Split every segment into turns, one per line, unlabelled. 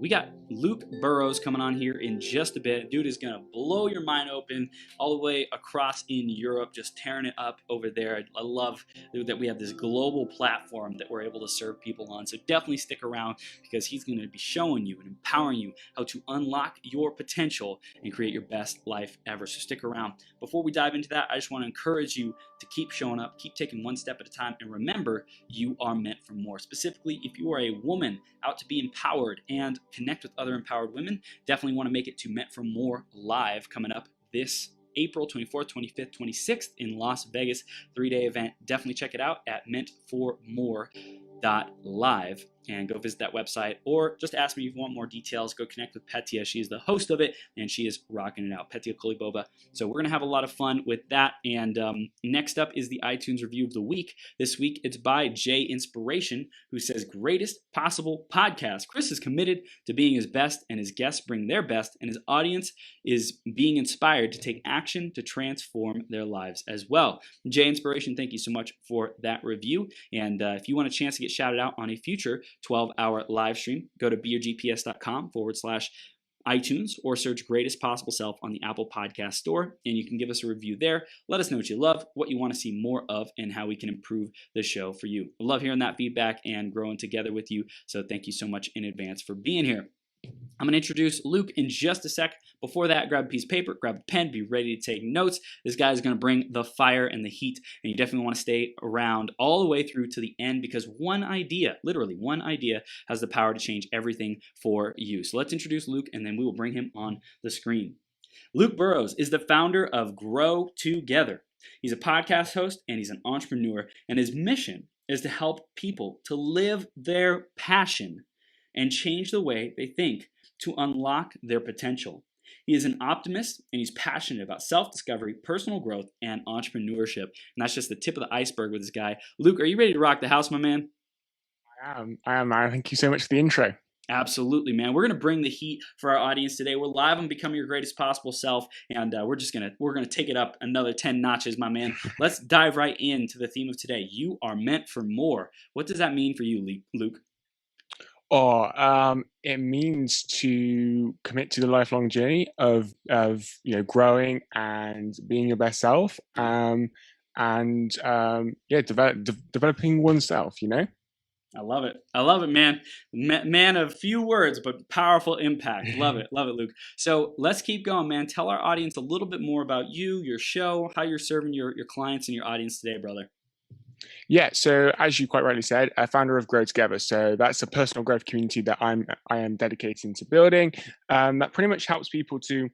We got Luke Burrows coming on here in just a bit. Dude is going to blow your mind open all the way across in Europe, just tearing it up over there. I love that we have this global platform that we're able to serve people on. So definitely stick around because he's going to be showing you and empowering you how to unlock your potential and create your best life ever. So stick around. Before we dive into that, I just want to encourage you to keep showing up, keep taking one step at a time, and remember, you are meant for more. Specifically, if you are a woman out to be empowered and connect with other empowered women, definitely want to make it to Meant for More Live coming up this April 24th, 25th, 26th in Las Vegas, 3-day event. Definitely check it out at meantformore.live and go visit that website, or just ask me if you want more details. Go connect with Petya. She's the host of it, and she is rocking it out. Petya Kolibova. So we're going to have a lot of fun with that. And next up is the iTunes review of the week. This week, it's by Jay Inspiration, who says, greatest possible podcast. Chris is committed to being his best, and his guests bring their best, and his audience is being inspired to take action to transform their lives as well. Jay Inspiration, thank you so much for that review. And if you want a chance to get shouted out on a future 12-hour live stream, go to beyourgps.com/iTunes or search Greatest Possible Self on the Apple Podcast Store, and you can give us a review there. Let us know what you love, what you want to see more of, and how we can improve the show for you. I love hearing that feedback and growing together with you, so thank you so much in advance for being here. I'm going to introduce Luke in just a sec. Before that, grab a piece of paper, grab a pen, be ready to take notes. This guy is going to bring the fire and the heat, and you definitely want to stay around all the way through to the end because one idea, literally one idea, has the power to change everything for you. So let's introduce Luke, and then we will bring him on the screen. Luke Burrows is the founder of Grow Together. He's a podcast host, and he's an entrepreneur, and his mission is to help people to live their passion and change the way they think to unlock their potential. He is an optimist, and he's passionate about self-discovery, personal growth, and entrepreneurship. And that's just the tip of the iceberg with this guy. Luke, are you ready to rock the house, my man?
I am, man. Thank you so much for the intro.
Absolutely, man. We're gonna bring the heat for our audience today. We're live on Become Your Greatest Possible Self, and we're gonna take it up another 10 notches, my man. Let's dive right into the theme of today. You are meant for more. What does that mean for you, Luke?
It means to commit to the lifelong journey of growing and being your best self, developing oneself.
I love it. I love it, man. Man of few words, but powerful impact. Love it. Love it, Luke. So let's keep going, man. Tell our audience a little bit more about you, your show, how you're serving your clients and your audience today, brother.
Yeah, so as you quite rightly said, a founder of Grow Together. So that's a personal growth community that I am dedicated to building. That pretty much helps people to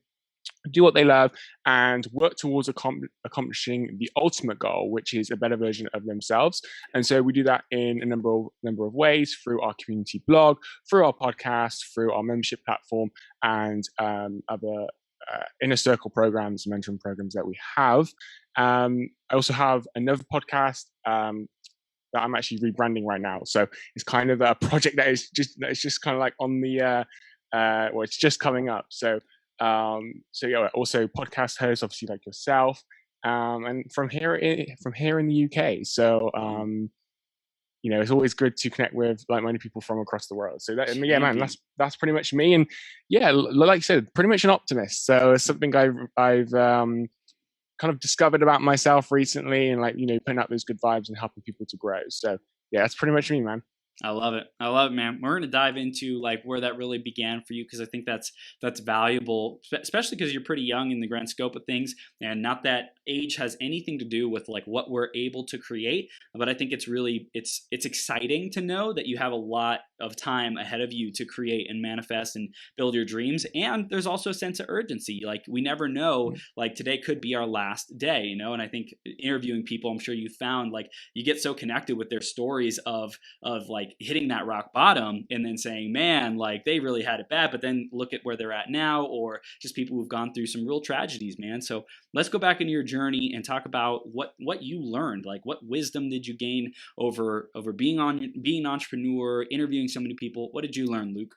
do what they love and work towards accomplishing the ultimate goal, which is a better version of themselves. And so we do that in a number of ways, through our community blog, through our podcast, through our membership platform, and other inner circle programs, mentoring programs that we have. I also have another podcast that I'm actually rebranding right now. So it's kind of a project that is just kind of like on the it's just coming up. So yeah, also podcast host, obviously, like yourself, and from here in the UK. So it's always good to connect with like-minded people from across the world. So that, yeah, man, that's pretty much me. And yeah, like you said, pretty much an optimist. So it's something I've kind of discovered about myself recently, and putting out those good vibes and helping people to grow. So yeah, that's pretty much me, man.
I love it. I love it, man. We're going to dive into like where that really began for you, because I think that's valuable, especially because you're pretty young in the grand scope of things, and not that age has anything to do with like what we're able to create. But I think it's really it's exciting to know that you have a lot of time ahead of you to create and manifest and build your dreams. And there's also a sense of urgency. Like we never know, like today could be our last day, and I think interviewing people, I'm sure you found like you get so connected with their stories of like hitting that rock bottom and then saying, man, like they really had it bad, but then look at where they're at now, or just people who've gone through some real tragedies, man. So let's go back into your journey and talk about what you learned. Like what wisdom did you gain over being an entrepreneur, interviewing so many people? What did you learn, Luke?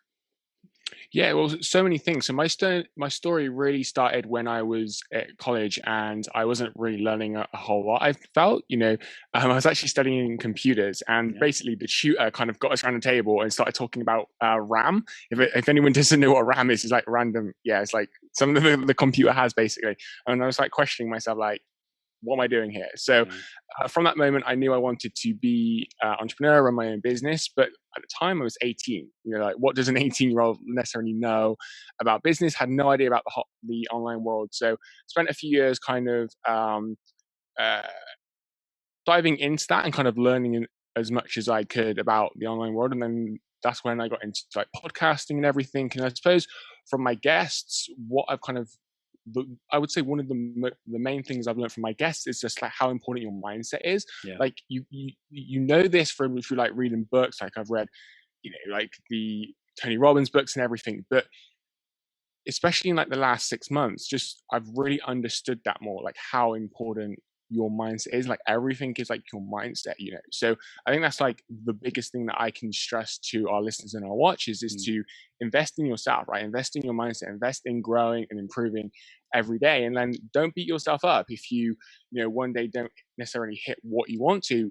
Yeah, well, so many things. So my story really started when I was at college, and I wasn't really learning a whole lot. I felt, I was actually studying computers, and
Yeah.
basically the tutor kind of got us around the table and started talking about RAM. If anyone doesn't know what RAM is, it's like random. Yeah, it's like something the computer has basically. And I was like questioning myself, like, what am I doing here? So
Yeah.
from that moment, I knew I wanted to be an entrepreneur, run my own business. But at the time, I was 18. Like what does an 18-year-old necessarily know about business? Had no idea about the online world. So spent a few years kind of uh, diving into that and kind of learning as much as I could about the online world. And then that's when I got into like podcasting and everything. And I suppose from my guests, what I've kind of I would say one of the main things I've learned from my guests is just like how important your mindset is.
Yeah.
Like you know this from through like reading books. Like I've read, like the Tony Robbins books and everything, but especially in like the last 6 months, just I've really understood that more, like how important your mindset is. Like everything is like your mindset. So I think that's like the biggest thing that I can stress to our listeners and our watchers is
Mm.
to invest in yourself, right? Invest in your mindset, invest in growing and improving every day. And then don't beat yourself up if one day don't necessarily hit what you want to.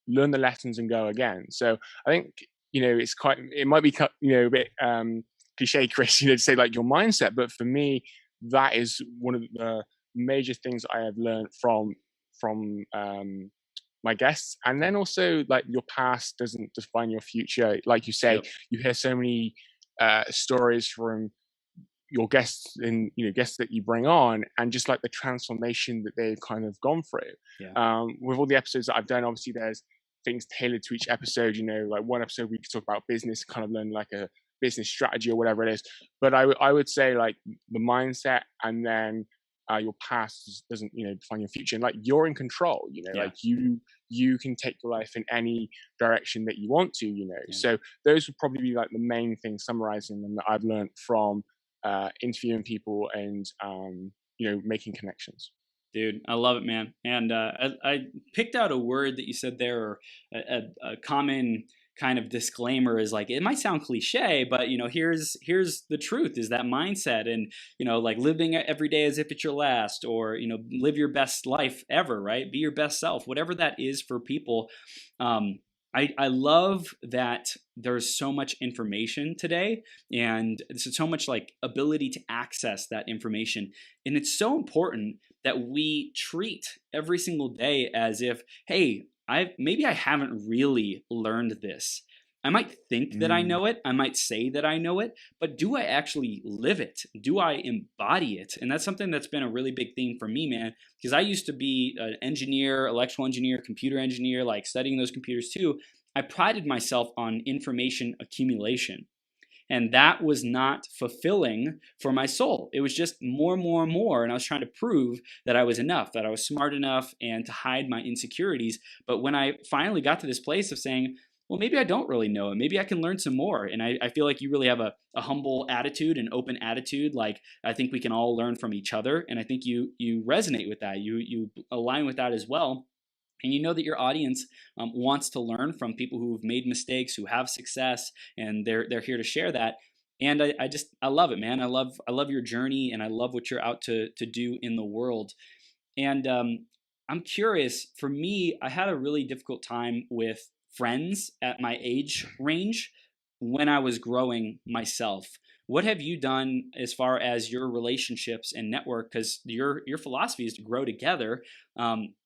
Learn the lessons and go again. So I think it might be a bit cliche, Chris, to say like your mindset, but for me, that is one of the major things I have learned from my guests. And then also like your past doesn't define your future. Like you say,
Yep.
you hear so many stories from your guests and guests that you bring on, and just like the transformation that they've kind of gone through.
Yeah.
With all the episodes that I've done, obviously there's things tailored to each episode. Like one episode we could talk about business, kind of learn like a business strategy or whatever it is. But I would say like the mindset, and then your past doesn't define your future, and like you're in control.
Yeah.
Like you can take your life in any direction that you want to.
Yeah.
So those would probably be like the main things, summarizing them, that I've learned from interviewing people and making connections.
Dude, I love it, man. And I picked out a word that you said there, or a common kind of disclaimer is like, it might sound cliche, but here's the truth: is that mindset, and like living every day as if it's your last, or live your best life ever, right? Be your best self, whatever that is for people. Um, I love that there's so much information today, and there's so much like ability to access that information, and it's so important that we treat every single day as if, hey, maybe I haven't really learned this. I might think that I
Mm.
know it, I might say that I know it, but do I actually live it? Do I embody it? And that's something that's been a really big theme for me, man, because I used to be an engineer, electrical engineer, computer engineer, like studying those computers too. I prided myself on information accumulation. And that was not fulfilling for my soul. It was just more and more and more. And I was trying to prove that I was enough, that I was smart enough, and to hide my insecurities. But when I finally got to this place of saying, well, maybe I don't really know it. Maybe I can learn some more. And I feel like you really have a humble attitude, an open attitude. Like, I think we can all learn from each other. And I think you resonate with that. You align with that as well. And you know that your audience wants to learn from people who've made mistakes, who have success, and they're here to share that. And I love it, man. I love your journey, and I love what you're out to do in the world. And I'm curious. For me, I had a really difficult time with friends at my age range when I was growing myself. What have you done as far as your relationships and network? Because your philosophy is to grow together.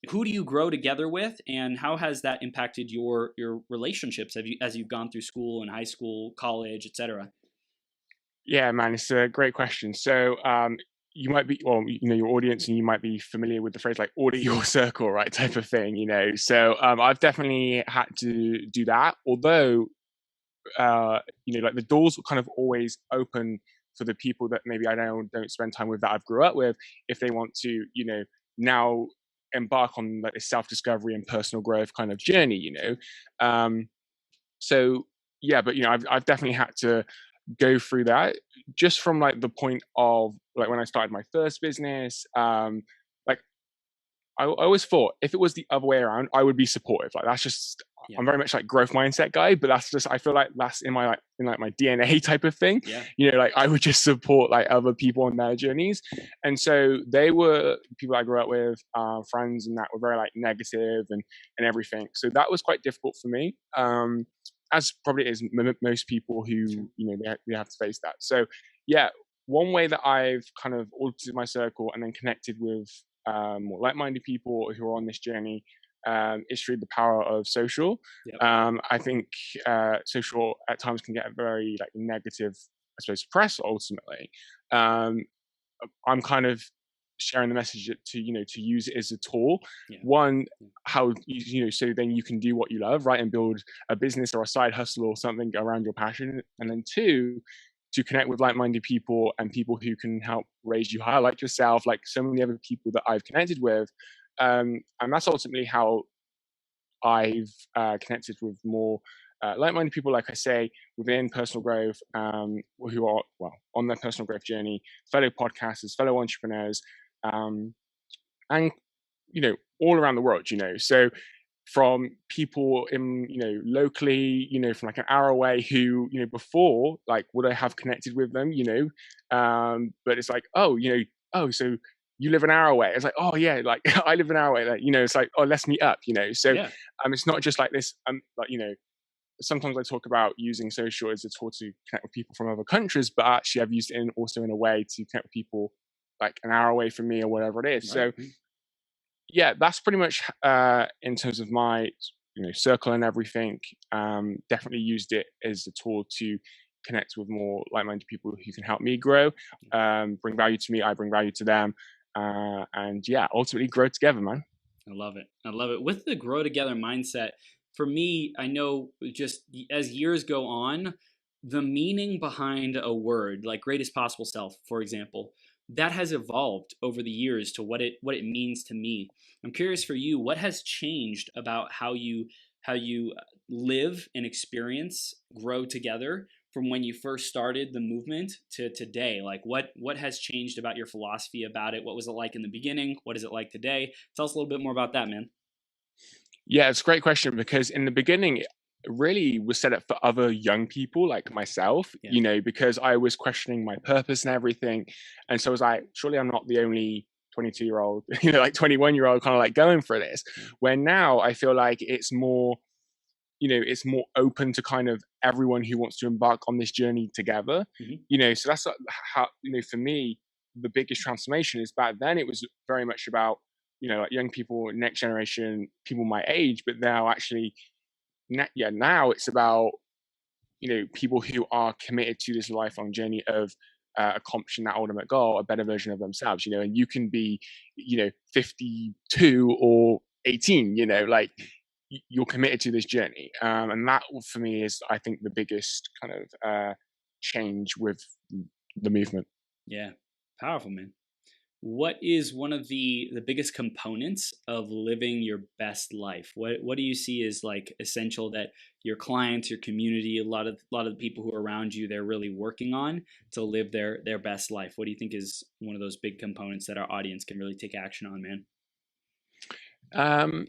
Who do you grow together with, and how has that impacted your relationships? Have you as you've gone through school and high school, college, etc.?
Yeah, man, it's a great question. So, you might be, well, your audience, and you might be familiar with the phrase like "order your circle," right, type of thing. So, I've definitely had to do that. Although, like the doors were kind of always open for the people that maybe I don't spend time with, that I've grew up with, if they want to, now embark on like this self-discovery and personal growth kind of journey. So yeah, but I've definitely had to go through that, just from like the point of like when I started my first business. Like I always thought if it was the other way around, I would be supportive. Like that's just
Yeah.
I'm very much like growth mindset guy, but that's just, I feel like that's in my my DNA type of thing.
Yeah.
You know, like I would just support like other people on their journeys. And so they were people I grew up with, friends, and that were very like negative and everything. So that was quite difficult for me. As probably is most people who,
Sure.
you know, they have to face that. So yeah, one way that I've kind of altered my circle and then connected with more like-minded people who are on this journey is through the power of social.
Yep.
I think social at times can get a very like negative, I suppose, press ultimately. Um, I'm kind of sharing the message to, you know, to use it as a tool.
Yeah.
One,
Yeah.
how you know, so then you can do what you love, right, and build a business or a side hustle or something around your passion. And then two, to connect with like-minded people and people who can help raise you higher, like yourself, like so many other people that I've connected with. And that's ultimately how I've connected with more like-minded people, like I say, within personal growth, who are well on their personal growth journey, fellow podcasters, fellow entrepreneurs, and you know, all around the world. You know, so from people in, you know, locally, you know, from like an hour away, who, you know, before like would I have connected with them, you know, but it's like, oh, you know, oh, so you live an hour away. It's like, oh yeah, like I live an hour away. Like, you know, it's like, oh, let's meet up, you know. So
Yeah.
it's not just like this, like, you know, sometimes I talk about using social as a tool to connect with people from other countries, but actually I've used it also in a way to connect with people like an hour away from me or whatever it is.
Right.
So yeah, that's pretty much in terms of my, you know, circle and everything. Definitely used it as a tool to connect with more like-minded people who can help me grow, bring value to me, I bring value to them, and yeah, ultimately grow together, man.
I love it. I love it. With the grow together mindset, for me, I know just as years go on, the meaning behind a word like greatest possible self, for example, that has evolved over the years to what it means to me. I'm curious for you, what has changed about how you live and experience grow together from when you first started the movement to today? Like what has changed about your philosophy about it? What was it like in the beginning? What is it like today? Tell us a little bit more about that, man.
Yeah, it's a great question because in the beginning, it really was set up for other young people like myself,
Yeah.
you know, because I was questioning my purpose and everything. And so I was like, surely I'm not the only 22-year-old, you know, like 21-year-old kind of like going for this.
Yeah.
Where now I feel like it's more, you know, it's more open to kind of everyone who wants to embark on this journey together,
Mhm.
you know. So that's how, you know, for me, the biggest transformation is back then it was very much about, you know, like young people, next generation, people my age, but now actually, yeah, now it's about, you know, people who are committed to this lifelong journey of accomplishing that ultimate goal, a better version of themselves, you know. And you can be, you know, 52 or 18, you know, like you're committed to this journey, and that for me is, I think, the biggest kind of change with the movement.
Yeah. Powerful, man. What is one of the biggest components of living your best life? What do you see as like essential that your clients, your community, a lot of the people who are around you, they're really working on to live their best life? What do you think is one of those big components that our audience can really take action on, man?
um,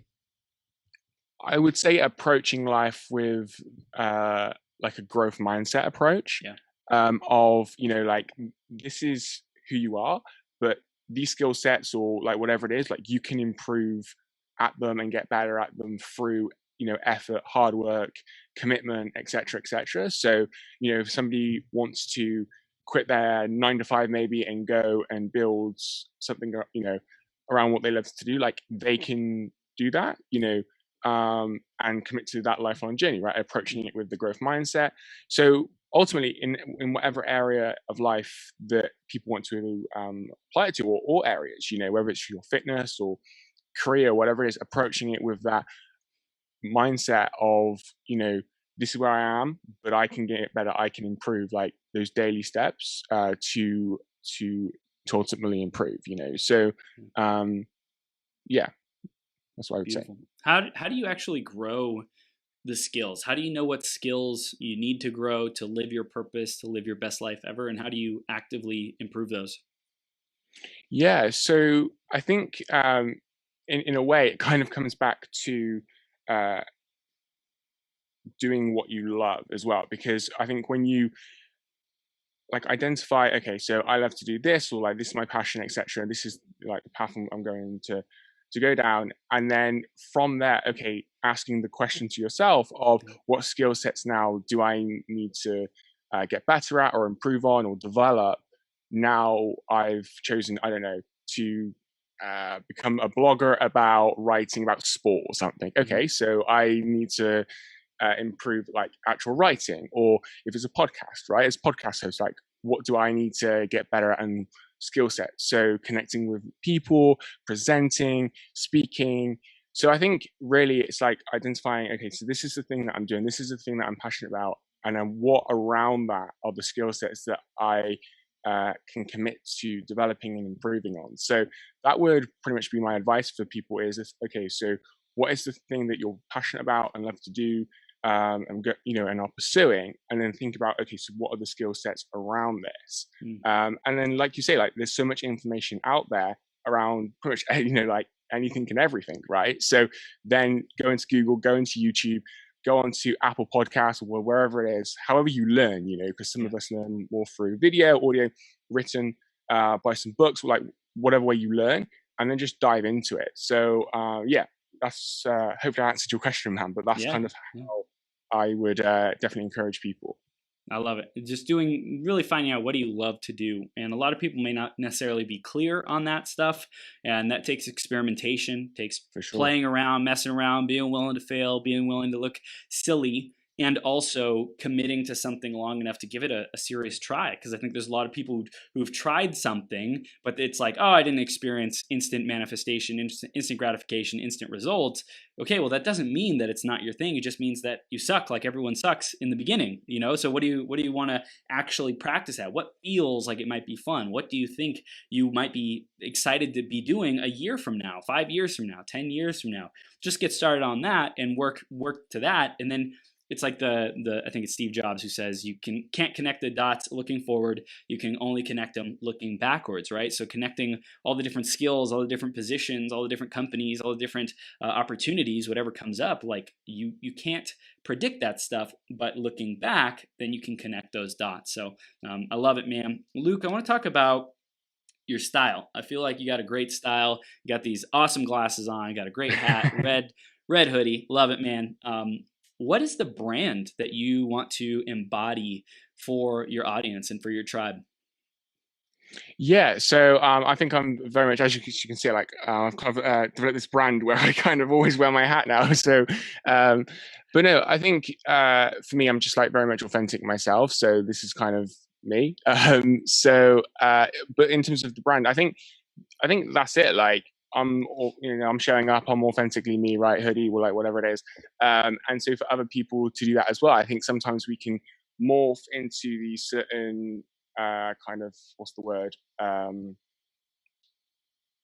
I would say approaching life with like a growth mindset approach,
Yeah.
of, you know, like this is who you are, but these skill sets or like whatever it is, like you can improve at them and get better at them through, you know, effort, hard work, commitment, etc., etc. So, you know, if somebody wants to quit their 9 to 5 maybe and go and build something, you know, around what they love to do, like they can do that, you know, and commit to that lifelong journey, right? Approaching it with the growth mindset. So ultimately, in whatever area of life that people want to apply it to, or all areas, you know, whether it's your fitness or career, whatever it is, approaching it with that mindset of, you know, this is where I am, but I can get better. I can improve, like those daily steps to to ultimately improve. You know, so um, yeah, that's what I would say.
Beautiful. How do you actually grow the skills? How do you know what skills you need to grow to live your purpose, to live your best life ever, and how do you actively improve those?
Yeah, so I think in a way it kind of comes back to uh, doing what you love as well, because I think when you like identify, okay, so I love to do this, or like this is my passion, etc. This is like the path I'm going to go down, and then from there, okay, asking the question to yourself of what skill sets now do I need to get better at or improve on or develop. Now I've chosen, I don't know, to become a blogger about writing about sport or something. Okay, so I need to improve like actual writing, or if it's a podcast, right? As podcast host, like what do I need to get better at and skill set? So connecting with people, presenting, speaking. So I think really it's like identifying, okay, so this is the thing that I'm doing, this is the thing that I'm passionate about, and then what around that are the skill sets that I can commit to developing and improving on. So that would pretty much be my advice for people is, okay, so what is the thing that you're passionate about and love to do, and go, and are pursuing, and then think about, okay, so what are the skill sets around this, and then like you say, like there's so much information out there around pretty much like anything and everything, right? So then go into Google, go into YouTube, go onto Apple Podcasts or wherever it is, however you learn, because some of us learn more through video, audio, written, by some books, like whatever way you learn, and then just dive into it. So yeah, that's hopefully I answered your question, man, but that's kind of how I would definitely encourage people.
I love it. Just really finding out what do you love to do. And a lot of people may not necessarily be clear on that stuff. And that takes experimentation, takes playing around, messing around, being willing to fail, being willing to look silly, and also committing to something long enough to give it a serious try. Because I think there's a lot of people who've tried something, but it's like, oh, I didn't experience instant manifestation, instant gratification, instant results. Okay, well, that doesn't mean that it's not your thing. It just means that you suck like everyone sucks in the beginning, So what do you want to actually practice at? What feels like it might be fun? What do you think you might be excited to be doing a year from now, 5 years from now, 10 years from now? Just get started on that and work to that, and then it's like the I think it's Steve Jobs who says you can't connect the dots looking forward. You can only connect them looking backwards, right? So connecting all the different skills, all the different positions, all the different companies, all the different opportunities, whatever comes up, like you can't predict that stuff, but looking back, then you can connect those dots. So I love it, man. Luke, I want to talk about your style. I feel like you got a great style. You got these awesome glasses on. You got a great hat, red hoodie. Love it, man. What is the brand that you want to embody for your audience and for your tribe?
Yeah, so I think I'm very much, as you can see, like I've kind of developed this brand where I kind of always wear my hat now. So, but no, I think for me, I'm just like very much authentic myself. So this is kind of me. But in terms of the brand, I think that's it. Like I'm showing up, I'm authentically me, right? Hoodie or like whatever it is. And so for other people to do that as well, I think sometimes we can morph into these certain kind of, what's the word?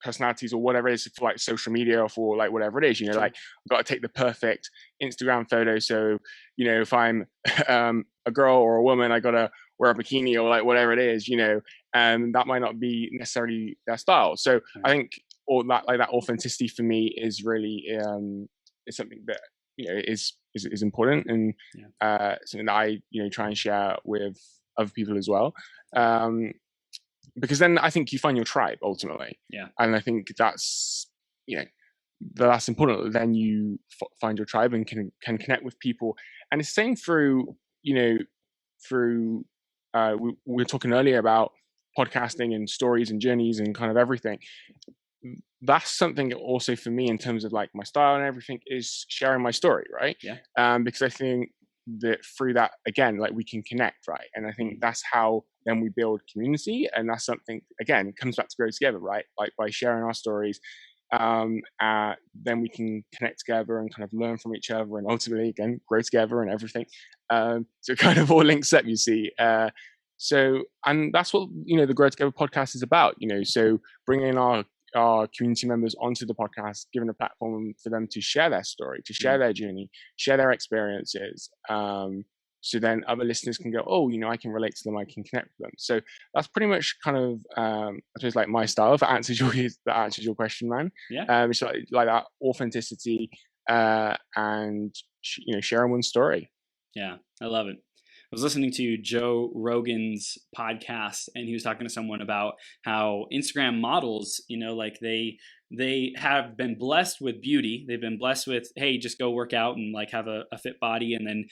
Personalities or whatever it is for like social media or for like whatever it is, like I've got to take the perfect Instagram photo. So, if I'm a girl or a woman, I got to wear a bikini or like whatever it is, and that might not be necessarily their style. So I think all that, like that authenticity for me is really is something that is important, and something that I try and share with other people as well, because then I think you find your tribe ultimately, and I think that's that's important. Then you find your tribe and can connect with people, and it's the same through through we were talking earlier about podcasting and stories and journeys and kind of everything. That's something also for me in terms of like my style and everything is sharing my story, right? Because I think that through that, again, like we can connect, right? And I think that's how then we build community, and that's something, again, comes back to Grow Together, right? Like by sharing our stories, then we can connect together and kind of learn from each other, and ultimately again grow together and everything. So it kind of all links up, you see. So, and that's what the Grow Together podcast is about. So bringing our community members onto the podcast, giving a platform for them to share their story, to share their journey, share their experiences. So then other listeners can go, oh, I can relate to them, I can connect with them. So that's pretty much kind of, I suppose, like my style. If that answers your question, man. It's like that authenticity, and sharing one's story.
Yeah, I love it. I was listening to Joe Rogan's podcast, and he was talking to someone about how Instagram models, like they have been blessed with beauty. They've been blessed with, hey, just go work out and like have a fit body, and then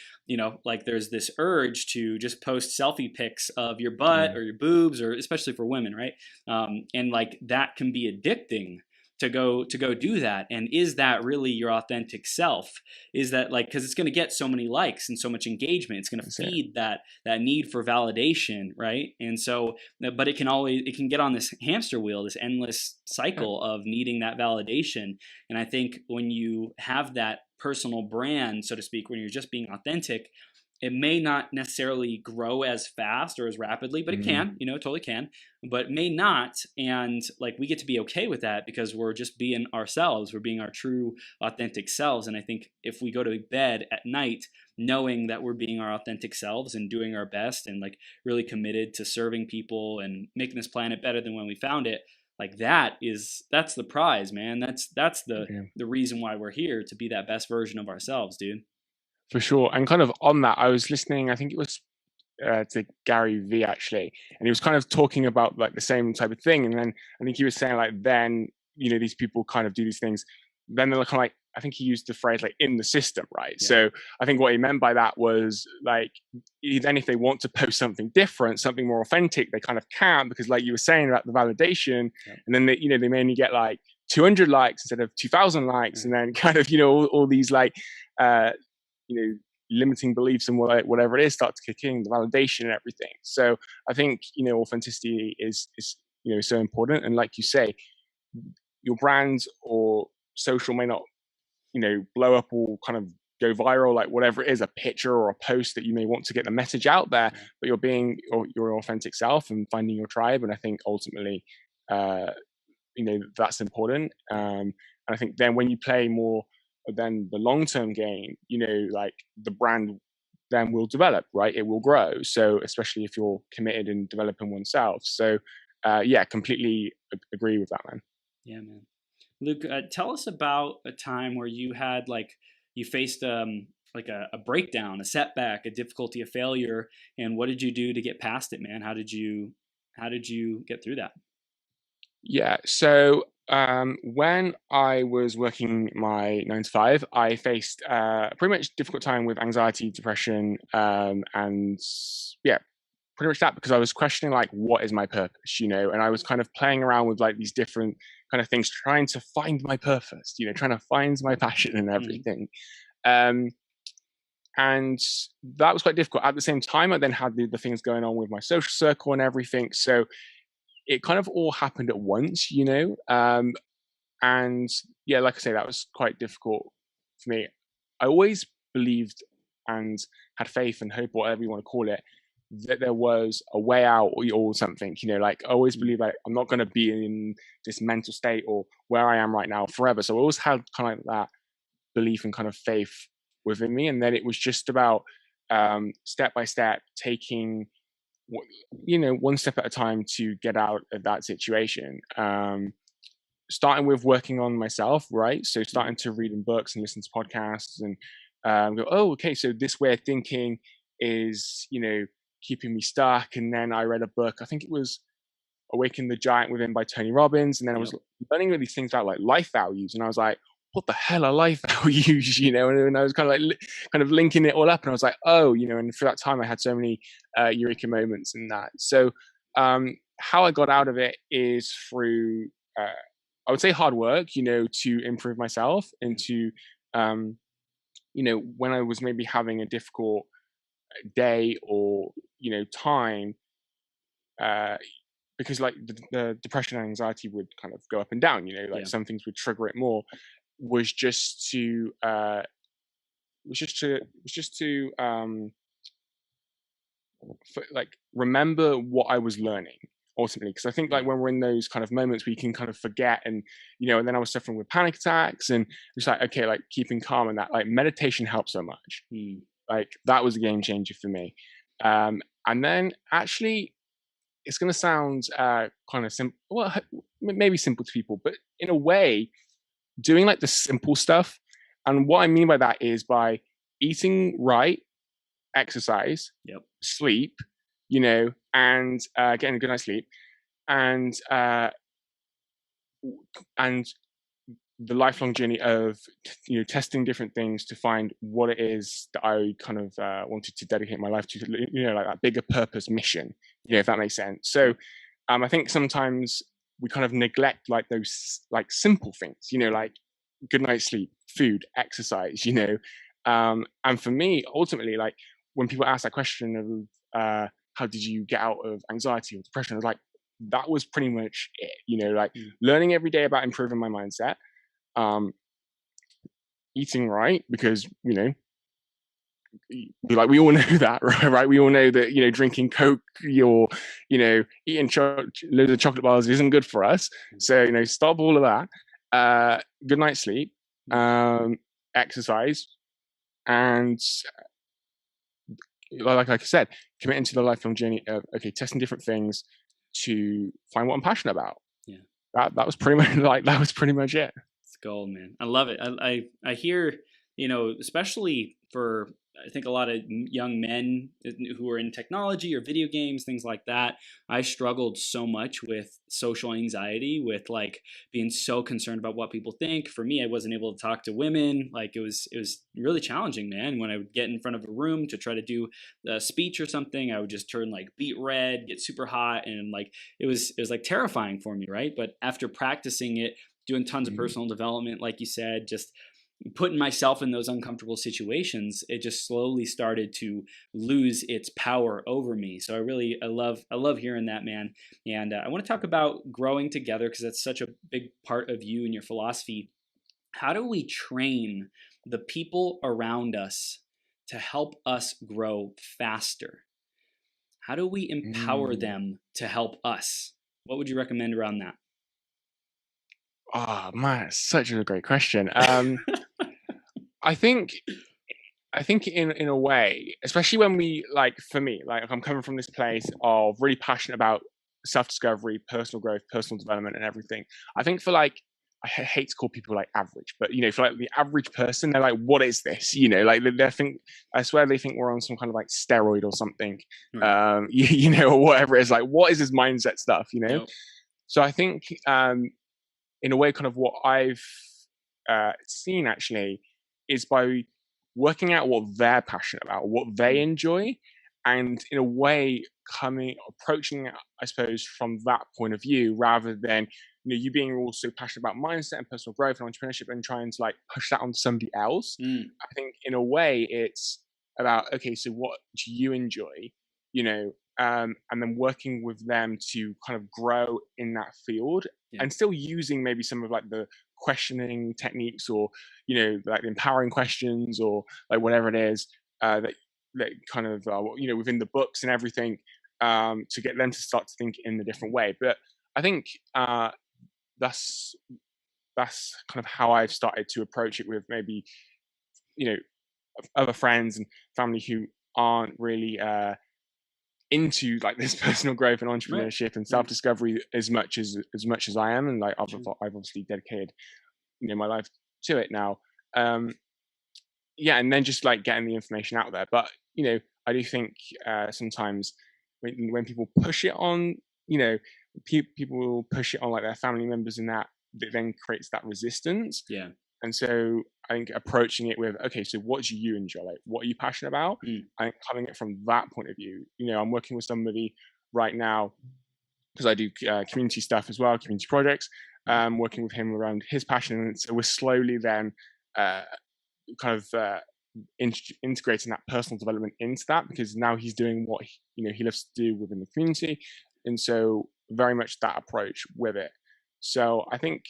like there's this urge to just post selfie pics of your butt
Yeah.
or your boobs, or especially for women, right? And like that can be addicting to go do that. And is that really your authentic self? Is that like, because it's going to get so many likes and so much engagement, it's going to
That's it.
feed that need for validation, right? And so but it can get on this hamster wheel, this endless cycle of needing that validation. And I think when you have that personal brand, so to speak, when you're just being authentic, it may not necessarily grow as fast or as rapidly, but it can, it totally can, but may not. And like we get to be okay with that because we're just being ourselves. We're being our true, authentic selves. And I think if we go to bed at night knowing that we're being our authentic selves and doing our best and like really committed to serving people and making this planet better than when we found it, like that's the prize, man. That's
Yeah.
the reason why we're here, to be that best version of ourselves, dude.
For sure. And kind of on that, I was listening, I think it was to Gary Vee actually, and he was kind of talking about like the same type of thing. And then I think he was saying like, then, these people kind of do these things, then they're kind of like, I think he used the phrase like in the system, right?
Yeah.
So I think what he meant by that was like, then if they want to post something different, something more authentic, they kind of can't, because like you were saying about the validation, and then they may only get like 200 likes instead of 2,000 likes, and then kind of, all these like, limiting beliefs and whatever it is start to kick in, the validation and everything. So I think authenticity is so important. And like you say, your brand or social may not blow up or kind of go viral, like whatever it is, a picture or a post that you may want to get the message out there, but you're being your authentic self and finding your tribe. And I think ultimately that's important. And I think then when you play more than the long-term game, like the brand then will develop, right? It will grow. So especially if you're committed in developing oneself. So completely agree with that, man.
Yeah, man. Luke, tell us about a time where you had you faced like a breakdown, a setback, a difficulty, a failure, and what did you do to get past it, man? How did you get through that?
Yeah. So when I was working my 9 to 5, I faced a pretty much difficult time with anxiety, depression, and pretty much that, because I was questioning like, what is my purpose, and I was kind of playing around with like these different kind of things, trying to find my purpose, trying to find my passion and everything. And that was quite difficult. At the same time, I then had the things going on with my social circle and everything. So it kind of all happened at once, and yeah, like I say, that was quite difficult for me. I always believed and had faith and hope, whatever you want to call it, that there was a way out or something, like I always believe like I'm not going to be in this mental state or where I am right now forever. So I always had kind of like that belief and kind of faith within me. And then it was just about step by step taking one step at a time to get out of that situation. Starting with working on myself, right? So starting to read in books and listen to podcasts and go, oh, okay, so this way of thinking is, keeping me stuck. And then I read a book, I think it was Awaken the Giant Within by Tony Robbins. And then I was learning all these things about like life values. And I was like, what the hell are life values? And I was kind of like, kind of linking it all up. And I was like, oh, and for that time I had so many eureka moments in that. So how I got out of it is through, I would say hard work, to improve myself and to, when I was maybe having a difficult day or, time, because like the depression and anxiety would kind of go up and down, some things would trigger it more, was just to like remember what I was learning ultimately, because I think like when we're in those kind of moments we can kind of forget, and and then I was suffering with panic attacks, and it's like, okay, like keeping calm, and that like meditation helped so much. Like that was a game changer for me. And then actually it's going to sound kind of simple, well, maybe simple to people, but in a way doing like the simple stuff. And what I mean by that is by eating right, exercise,
Yep.
sleep, and getting a good night's sleep, and and the lifelong journey of testing different things to find what it is that I kind of wanted to dedicate my life to, like that bigger purpose mission, if that makes sense. So I think sometimes we kind of neglect like those like simple things, like good night's sleep, food, exercise, and for me, ultimately, like when people ask that question of how did you get out of anxiety or depression, I was like, that was pretty much it, like learning every day about improving my mindset, eating right, because like we all know that, right? We all know that drinking Coke or eating loads of chocolate bars isn't good for us. So stop all of that. Good night's sleep, exercise, and like I said, committing to the lifelong journey of testing different things to find what I'm passionate about.
Yeah,
that was pretty much it.
It's gold, man. I love it. I hear, especially for, I think, a lot of young men who are in technology or video games, things like that. I struggled so much with social anxiety, with like being so concerned about what people think. For me, I wasn't able to talk to women. Like it was really challenging, man. When I would get in front of a room to try to do a speech or something, I would just turn like beet red, get super hot, and like it was like terrifying for me, right? But after practicing it, doing tons of personal development, like you said, just putting myself in those uncomfortable situations, it just slowly started to lose its power over me. So I love hearing that, man. And I want to talk about growing together, because that's such a big part of you and your philosophy. How do we train the people around us to help us grow faster? How do we empower them to help us? What would you recommend around that?
Oh man, such a great question. I think in a way, especially when we, like, for me, like I'm coming from this place of really passionate about self-discovery, personal growth, personal development, and everything. I think for like, I hate to call people like average, but for like the average person, they're like, what is this? Like they think, I swear they think we're on some kind of like steroid or something,
Right.
or whatever it is. Like, what is this mindset stuff?
Yep.
So I think in a way, kind of what I've seen actually is by working out what they're passionate about, what they enjoy, and in a way approaching it, I suppose, from that point of view, rather than you being also passionate about mindset and personal growth and entrepreneurship and trying to like push that onto somebody else. I think in a way it's about, okay, so what do you enjoy, and then working with them to kind of grow in that field, and still using maybe some of like the questioning techniques, or like the empowering questions, or like whatever it is that kind of within the books and everything, to get them to start to think in a different way. But I think that's kind of how I've started to approach it with maybe other friends and family who aren't really into like this personal growth and entrepreneurship and self-discovery as much as I am, and like I've obviously dedicated my life to it now. And then just like getting the information out there. But I do think sometimes when people push it on, people will push it on like their family members, and that then creates that resistance.
Yeah.
And so I think approaching it with, okay, so what do you enjoy? Like, what are you passionate about? And coming it from that point of view. I'm working with somebody right now, because I do community stuff as well, community projects, working with him around his passion. And so we're slowly then kind of integrating that personal development into that, because now he's doing what he loves to do within the community. And so very much that approach with it. So I think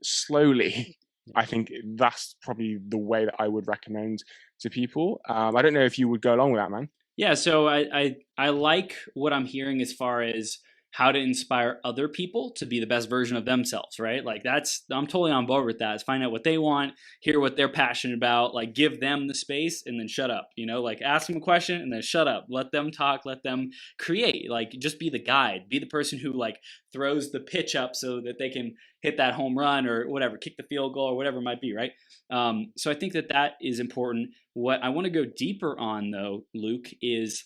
slowly, I think that's probably the way that I would recommend to people. I don't know if you would go along with that, man.
Yeah, so I like what I'm hearing as far as how to inspire other people to be the best version of themselves, right? Like I'm totally on board with that. Is find out what they want, hear what they're passionate about, like give them the space and then shut up, like ask them a question and then shut up. Let them talk, let them create, like just be the guide, be the person who like throws the pitch up so that they can hit that home run or whatever, kick the field goal or whatever it might be, right? So I think that is important. What I want to go deeper on though, Luke, is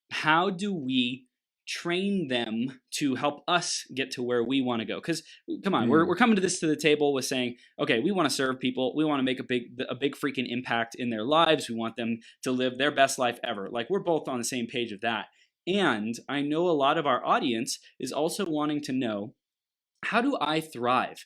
how do we train them to help us get to where we want to go? Because come on, we're coming to the table with saying, okay, we want to serve people, we want to make a big freaking impact in their lives, we want them to live their best life ever. Like we're both on the same page of that. And I know a lot of our audience is also wanting to know, how do I thrive?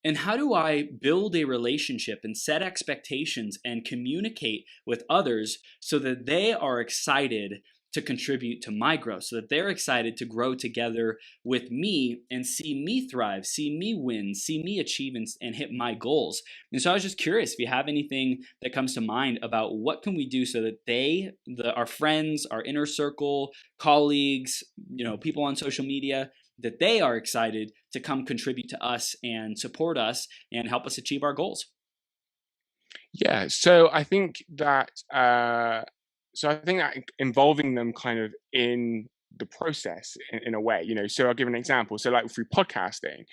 And how do I build a relationship and set expectations and communicate with others so that they are excited to contribute to my growth, so that they're excited to grow together with me and see me thrive, see me win, see me achieve and hit my goals? And so I was just curious if you have anything that comes to mind about what can we do so that our friends, our inner circle, colleagues, people on social media, that they are excited to come contribute to us and support us and help us achieve our goals.
Yeah, so I think that involving them kind of in the process in a way, so I'll give an example. So like through podcasting,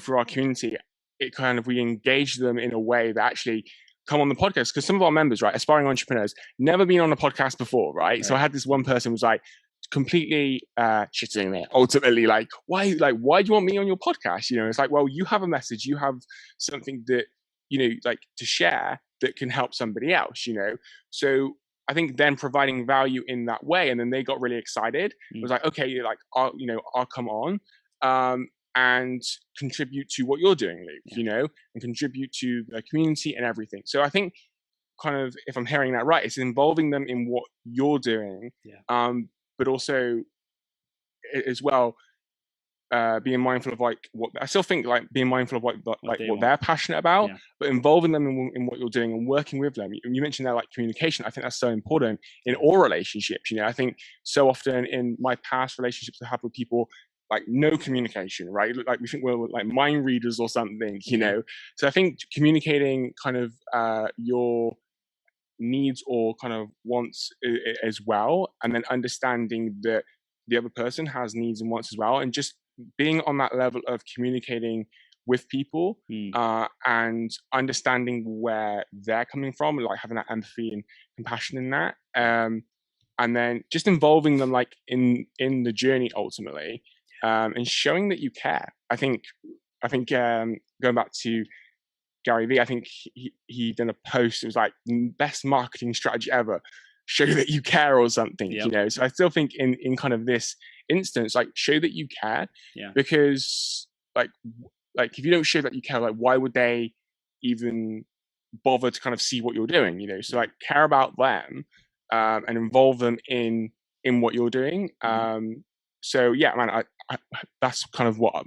through our community, it kind of, we engage them in a way that actually come on the podcast, because some of our members, right, aspiring entrepreneurs, never been on a podcast before, right? So I had this one person was like completely shitting me ultimately, like why do you want me on your podcast? It's like, well, you have a message, you have something that like to share that can help somebody else, so I think then providing value in that way, and then they got really excited. It was like, okay, like I'll come on and contribute to what you're doing, Luke, and contribute to the community and everything. So I think kind of, if I'm hearing that right, it's involving them in what you're doing, but also as well being mindful of like what I still think, like being mindful of what they're passionate about, but involving them in what you're doing and working with them. You mentioned there like communication. I think that's so important in all relationships. I think so often in my past relationships I have with people, like no communication, right? Like we think we're like mind readers or something, So I think communicating kind of your needs or kind of wants as well, and then understanding that the other person has needs and wants as well, and just being on that level of communicating with people and understanding where they're coming from, like having that empathy and compassion in that, and then just involving them like in the journey ultimately, and showing that you care. I think going back to Gary Vee, I think he done a post. It was like best marketing strategy ever. Show that you care or something, So I still think in kind of this instance, like show that you care, because like if you don't show that you care, like why would they even bother to kind of see what you're doing, So like care about them and involve them in what you're doing. So yeah, man, I that's kind of what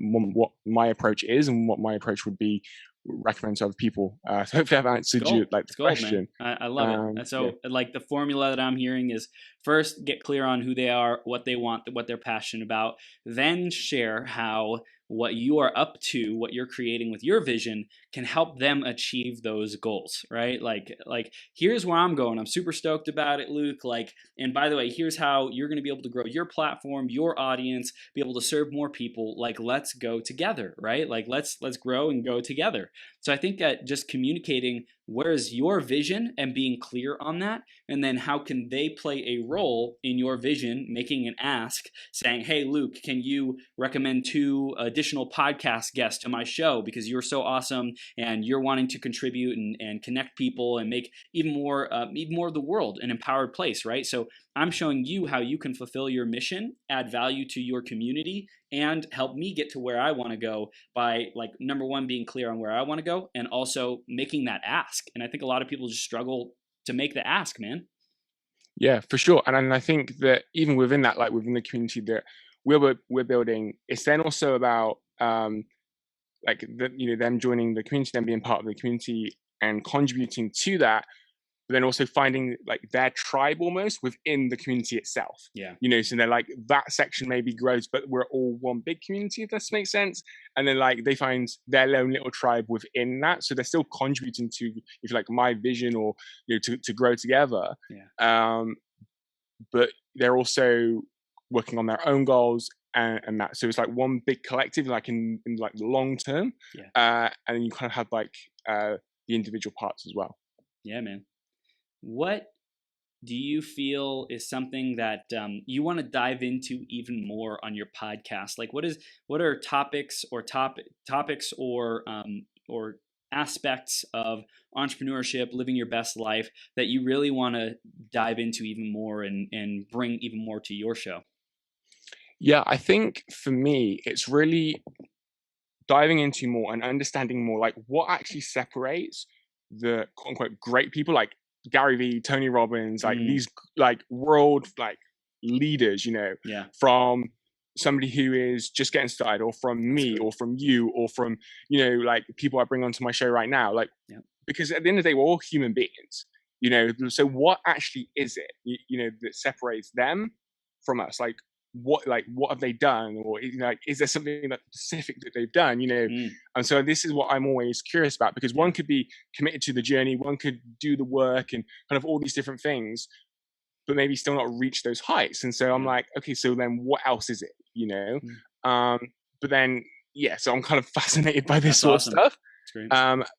my approach is, and what my approach would be recommend to other people. So hopefully I've answered you like the question.
I love it. So like the formula that I'm hearing is, first get clear on who they are, what they want, what they're passionate about, then share how what you are up to, what you're creating with your vision, can help them achieve those goals, right? Like here's where I'm going. I'm super stoked about it, Luke. Like, and by the way, here's how you're going to be able to grow your platform, your audience, be able to serve more people. Like, let's go together, right? Like, let's grow and go together. So I think that just communicating where's your vision and being clear on that, and then how can they play a role in your vision, making an ask, saying, hey, Luke, can you recommend 2 additional podcast guests to my show because you're so awesome and you're wanting to contribute and connect people and make even more of the world an empowered place, right? So I'm showing you how you can fulfill your mission, add value to your community, and help me get to where I want to go by, like, number one, being clear on where I want to go, and also making that ask. And I think a lot of people just struggle to make the ask, man.
Yeah, for sure. And I think that even within that, like within the community that we're building, it's then also about like them joining the community, them being part of the community and contributing to that. but then also finding like their tribe almost within the community itself.
Yeah.
So they're like, that section maybe grows, but we're all one big community, if this makes sense. And then like they find their own little tribe within that, so they're still contributing to, if you like, my vision, or to grow together.
Yeah.
But they're also working on their own goals, and that, so it's like one big collective, like in like the long term.
Yeah.
And then you kind of have like the individual parts as well.
Yeah, man. What do you feel is something that you want to dive into even more on your podcast? Like, what are topics or aspects of entrepreneurship, living your best life, that you really want to dive into even more and bring even more to your show?
Yeah, I think for me, it's really diving into more and understanding more, like what actually separates the quote unquote great people, like Gary Vee, Tony Robbins, like these like world like leaders,
Yeah.
from somebody who is just getting started, or from me, or from you, or from like people I bring onto my show right now, like because at the end of the day we're all human beings, so what actually is it that separates them from us? Like what have they done, or like is there something that specific that they've done, and so this is what I'm always curious about, because one could be committed to the journey, one could do the work and kind of all these different things, but maybe still not reach those heights. And so I'm like, okay, so then what else is it, but then so I'm kind of fascinated by this sort of stuff.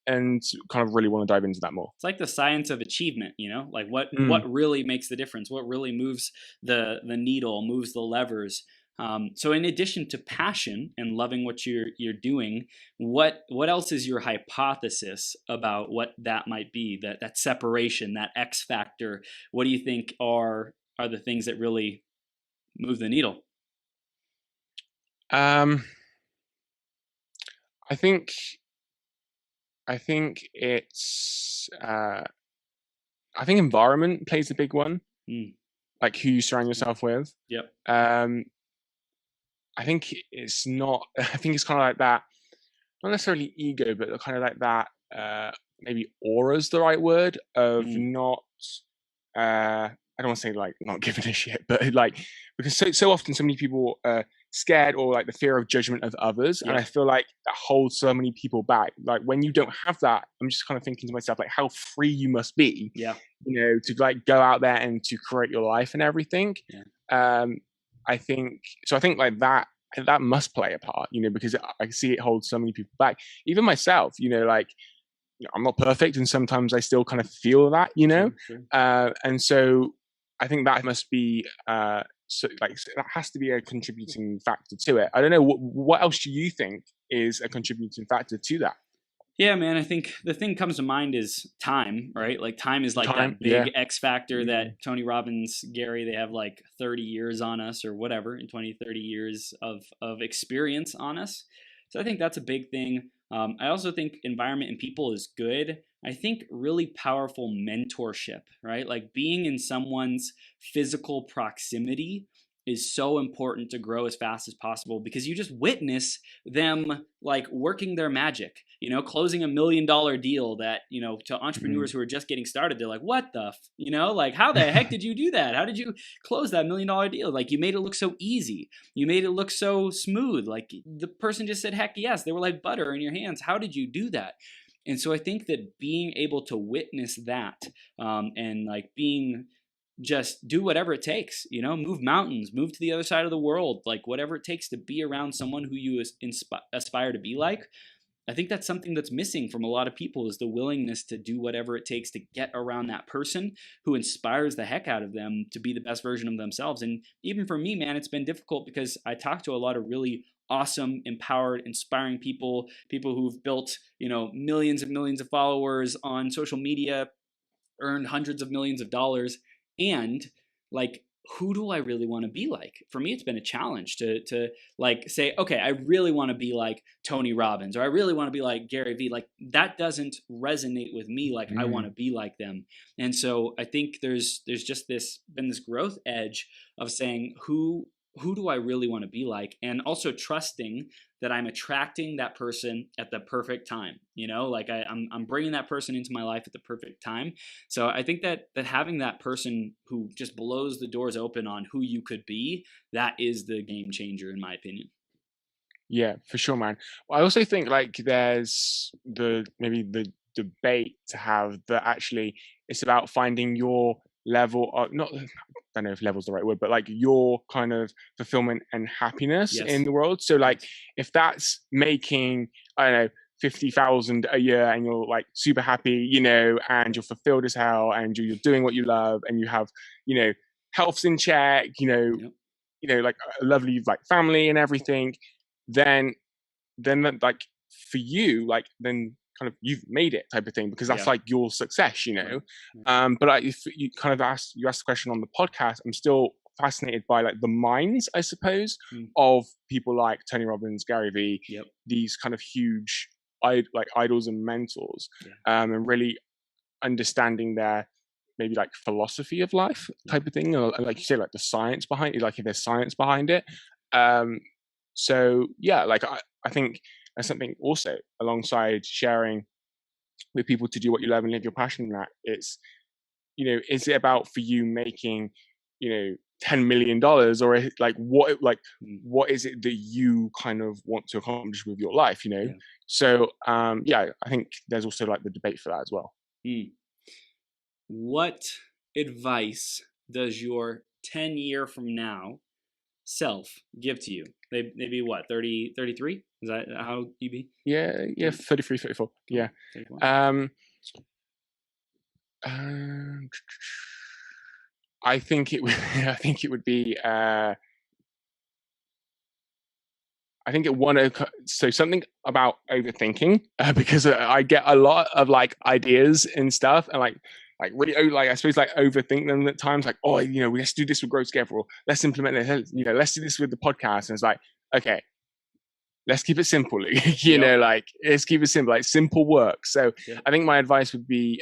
And kind of really want to dive into that more.
It's like the science of achievement, like what really makes the difference, what really moves the needle, moves the levers. So in addition to passion and loving what you're doing, what else is your hypothesis about what that might be, that separation, that X factor? What do you think are the things that really move the needle?
I think it's I think environment plays a big one. Like who you surround yourself with.
Yep.
I think it's not, I think it's kind of like that, not necessarily ego, but kind of like that, maybe aura is the right word, of not, I don't want to say like not giving a shit, but like, because so often so many people are scared, or like the fear of judgment of others. And I feel like that holds so many people back. Like when you don't have that, I'm just kind of thinking to myself, like how free you must be, to like go out there and to create your life and everything. I think like that must play a part, because I see it holds so many people back. Even myself, like, I'm not perfect, and sometimes I still kind of feel that,
Sure.
And so I think that must be, so like that has to be a contributing factor to it. I don't know, what else do you think is a contributing factor to that?
Yeah, man, I think the thing comes to mind is time, right? Like time is like that big X factor that Tony Robbins, Gary, they have like 30 years on us or whatever, in 20, 30 years of experience on us. So I think that's a big thing. I also think environment and people is good. I think really powerful mentorship, right? Like being in someone's physical proximity is so important to grow as fast as possible, because you just witness them like working their magic, closing $1 million deal that, to entrepreneurs who are just getting started, they're like, what the, like, how the heck did you do that? How did you close that $1 million deal? Like, you made it look so easy. You made it look so smooth. Like the person just said, heck yes. They were like butter in your hands. How did you do that? And so I think that being able to witness that, and like being, just do whatever it takes, move mountains, move to the other side of the world, like whatever it takes to be around someone who you aspire to be like. I think that's something that's missing from a lot of people, is the willingness to do whatever it takes to get around that person who inspires the heck out of them to be the best version of themselves. And even for me, man, it's been difficult, because I talk to a lot of really awesome, empowered, inspiring people who've built, millions and millions of followers on social media, earned hundreds of millions of dollars. And like, who do I really want to be like? For me, it's been a challenge to like say, okay, I really want to be like Tony Robbins, or I really want to be like Gary Vee. Like that doesn't resonate with me. Like I want to be like them. And so I think there's just been this growth edge of saying, who who do I really want to be like? And also trusting that I'm attracting that person at the perfect time. Like I'm bringing that person into my life at the perfect time. So I think that having that person who just blows the doors open on who you could be, that is the game changer, in my opinion.
Yeah, for sure, man. Well, I also think like there's maybe the debate to have that actually it's about finding your level of not I don't know if level's the right word, but like your kind of fulfillment and happiness in
Yes.
the world. So like
Yes.
if that's making, I don't know, 50,000 a year and you're like super happy, and you're fulfilled as hell and you're doing what you love and you have, health's in check,
Yep.
like a lovely like family and everything, then that, like for you, like then kind of you've made it type of thing because that's
Yeah.
like your success,
Right. Right.
but if you kind of asked the question on the podcast, I'm still fascinated by like the minds, I suppose,
Mm.
of people like Tony Robbins, Gary Vee,
Yep.
these kind of huge like idols and mentors,
Yeah.
and really understanding their maybe like philosophy of life type of thing, or like you say, like the science behind it, like if there's science behind it. um so yeah, like I think that's something also alongside sharing with people to do what you love and live your passion at. It's, is it about for you making, $10 million, or like
Mm.
what is it that you kind of want to accomplish with your life,
Yeah.
so yeah, I think there's also like the debate for that as well.
Mm. What advice does your 10-year from now self give to you? Maybe what, 30, 33? Is that how you be?
Yeah,
30?
33, 34.
Cool.
Yeah.
34.
um um, I think it would I think it would be I think it want to so something about overthinking, because I get a lot of like ideas and stuff, and like really like I suppose like overthink them at times. Like, oh, let's do this with Grow Together, or let's implement this. Let's do this with the podcast. And it's like, okay, let's keep it simple.
Yep.
Like let's keep it simple. Like simple work. So
Yep.
I think my advice would be,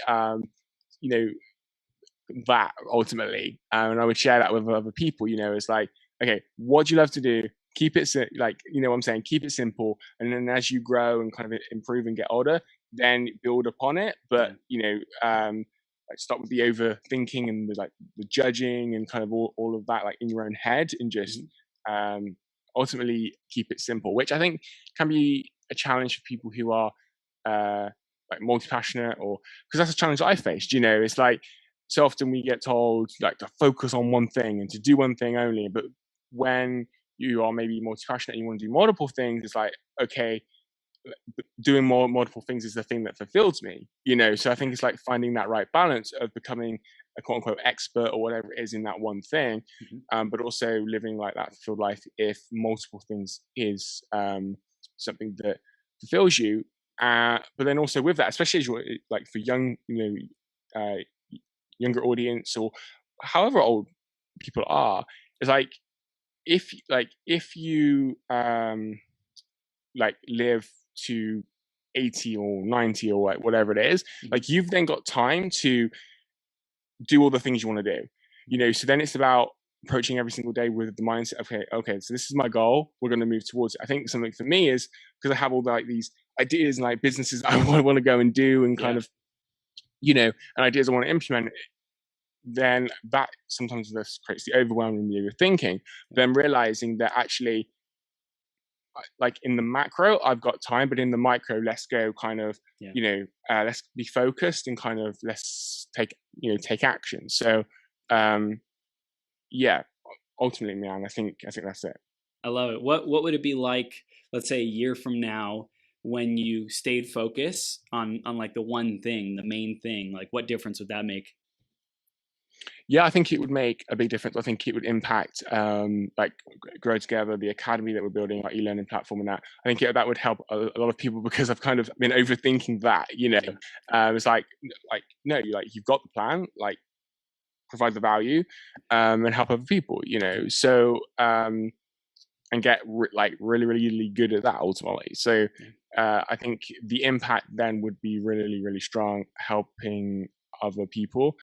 you know, that ultimately, and I would share that with other people. It's like, okay, what do you love to do? Keep it like, what I'm saying, keep it simple, and then as you grow and kind of improve and get older, then build upon it. But like stop with the overthinking and the judging and kind of all of that like in your own head, and just ultimately keep it simple, which I think can be a challenge for people who are like multi-passionate, or because that's a challenge I faced. It's like so often we get told like to focus on one thing and to do one thing only, but when you are maybe multi-passionate and you want to do multiple things, it's like, okay, doing multiple things is the thing that fulfills me. So I think it's like finding that right balance of becoming a quote unquote expert or whatever it is in that one thing, but also living like that fulfilled life if multiple things is something that fulfills you. But then also with that, especially as you're like for young, younger audience, or however old people are, is like if you like live to 80 or 90 or like whatever it is, like you've then got time to do all the things you want to do. So then it's about approaching every single day with the mindset, okay, so this is my goal, we're going to move towards it. I think something for me is because I have all like these ideas and like businesses I want to go and do, and kind of and ideas I want to implement, then that sometimes this creates the overwhelming overthinking. Then realizing that actually, like in the macro, I've got time, but in the micro, let's go kind of, let's be focused and kind of let's take action. So, yeah, ultimately, man, I think that's it.
I love it. What would it be like, let's say a year from now, when you stayed focused on like the one thing, the main thing? Like what difference would that make?
Yeah, I think it would make a big difference. I think it would impact like Grow Together, the academy that we're building, our e-learning platform, and that. I think that would help a lot of people because I've kind of been overthinking that. It's like no, you've got the plan, like provide the value, and help other people. So and get like really, really good at that ultimately. So I think the impact then would be really, really strong, helping other people,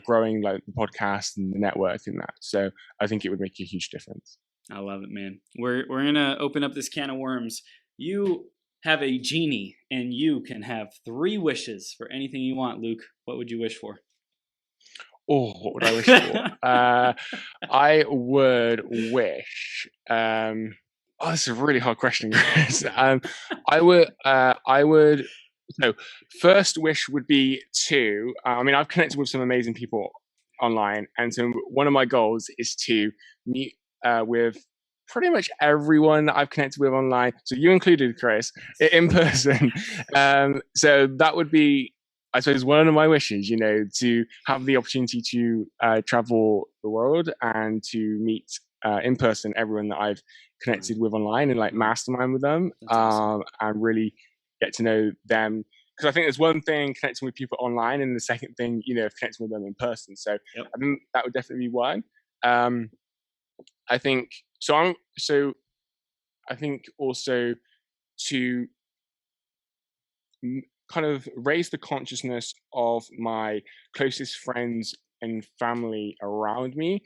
growing like the podcast and the network and that. So I think it would make a huge difference.
I love it, man. We're gonna open up this can of worms. You have a genie, and you can have 3 wishes for anything you want, Luke. What would you wish for?
Oh, what would I wish for? I would wish. Oh, this is a really hard question, Chris. I would. No, first wish would be to. I mean, I've connected with some amazing people online, and so one of my goals is to meet with pretty much everyone that I've connected with online. So you included, Chris, in person. So that would be, I suppose, one of my wishes, to have the opportunity to travel the world and to meet in person everyone that I've connected with online and like mastermind with them,
That's awesome.
and really get to know them. Because I think there's one thing connecting with people online, and the second thing, connecting with them in person. So
Yep.
I think that would definitely be one. I think so. I think also to kind of raise the consciousness of my closest friends and family around me